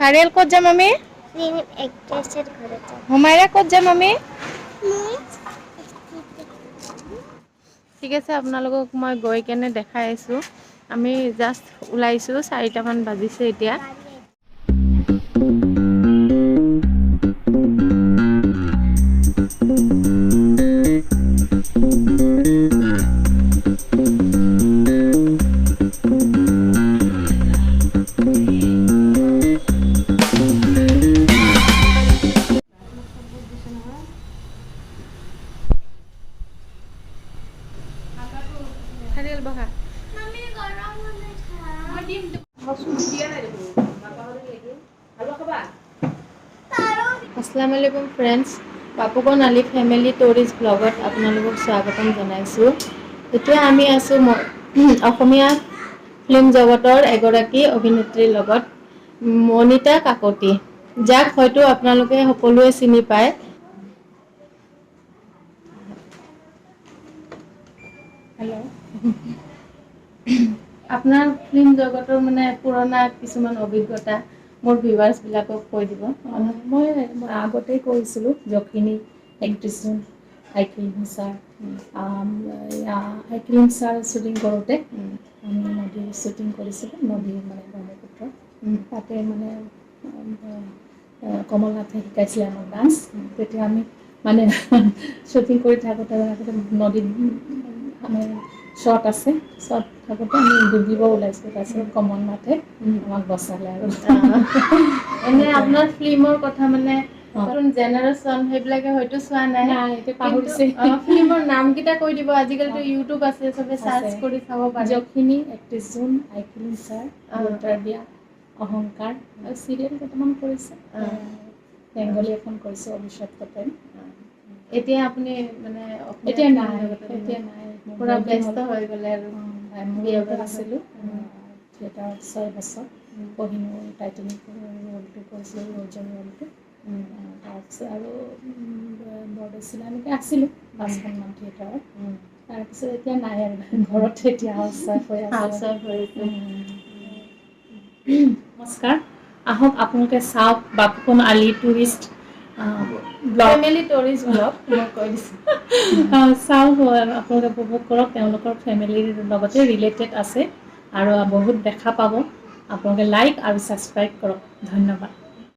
হাৰিয়াল ক'ত যাম আমি? হুমাইৰা ক'ত যাম আমি? ঠিক আছে, আপোনালোকক মই গৈ কেনে দেখাই আছোঁ। আমি জাষ্ট ওলাইছোঁ, 4টামান বাজিছে এতিয়া। হাৰিয়াল বহা। আসসালামু আলাইকুম ফ্ৰেণ্ডছ, বাপুকন আলি ফেমিলি টুৰিষ্ট ব্লগত আপোনালোকক স্বাগতম জনাইছোঁ। এতিয়া আমি আছোঁ অসমীয়া ফিল্ম জগতৰ এগৰাকী অভিনেত্ৰীৰ লগত, মনিতা কাকতি, যাক হয়তো আপোনালোকে সকলোৱে চিনি পায়। হেল্ল', আপোনাৰ ফিল্ম জগতৰ মানে পুৰণা কিছুমান অভিজ্ঞতা মোৰ ভিউৱাৰ্ছবিলাকক কৈ দিব। মই আগতেই কৰিছিলোঁ যখিনী একট্ৰিছ ছাৰ ছাৰ শ্বুটিং কৰোঁতে আমি নদীৰ শ্বুটিং কৰিছিলোঁ, নদীৰ মানে ব্ৰহ্মপুত্ৰ তাতে মানে কমল নাথে শিকাইছিলে আমাক ডান্স। তেতিয়া আমি মানে শ্বুটিং কৰি থাকোঁতে নদীত মানে শ্বট আছে, শ্বট থাকোঁতে আমি ডুবিব ওলাইছিলোঁ। তাৰপিছত কমল নাথে আমাক বচালে আৰু এনে আপোনাৰ ফিল্মৰ কথা মানে নতুন জেনেৰেশ্যন সেইবিলাকে হয়তো চোৱা নাই, এতিয়া কিন্তু পাহৰিছে। ফিল্মৰ নামকেইটা কৈ দিব। আজিকালিতো ইউটিউব আছে, চবে চাৰ্চ কৰি চাব পাৰে। যখিনী, 31 জুন, আইফিলিম ছাৰ, দেউতাৰ বিয়া, অহংকাৰ আৰু চিৰিয়েল কেইটামান কৰিছে। বেংগলী এখন কৰিছে, অভিষেক পটেল। এতিয়া আপুনি মানে এতিয়া নাই, এতিয়া নাই, পুৰা ব্যস্ত হৈ গ'লে আৰু মই আছিলোঁ থিয়েটাৰত 6 বছৰ। কহিনুৰ টাইটেনিক ৰ'লটো কৰিছিলোঁ, ৰজন ৰ'লটো। তাৰপিছত আৰু বৰদৈচিলা এনেকৈ আছিলোঁ 5খনমান থিয়েটাৰত। তাৰপিছত এতিয়া নাই আৰু ঘৰত এতিয়া হাউচৱাইফ হৈ আছে। নমস্কাৰ, আহক আপোনালোকে চাওক বাপুকন আলি টুৰিষ্ট ফেমিলি টুৰিষ্ট ব্লগ মই কৈ দিছোঁ। চাওক, আপোনালোকে উপভোগ কৰক। তেওঁলোকৰ ফেমিলিৰ লগতে ৰিলেটেড আছে আৰু বহুত দেখা পাব। আপোনালোকে লাইক আৰু ছাবস্ক্ৰাইব কৰক। ধন্যবাদ।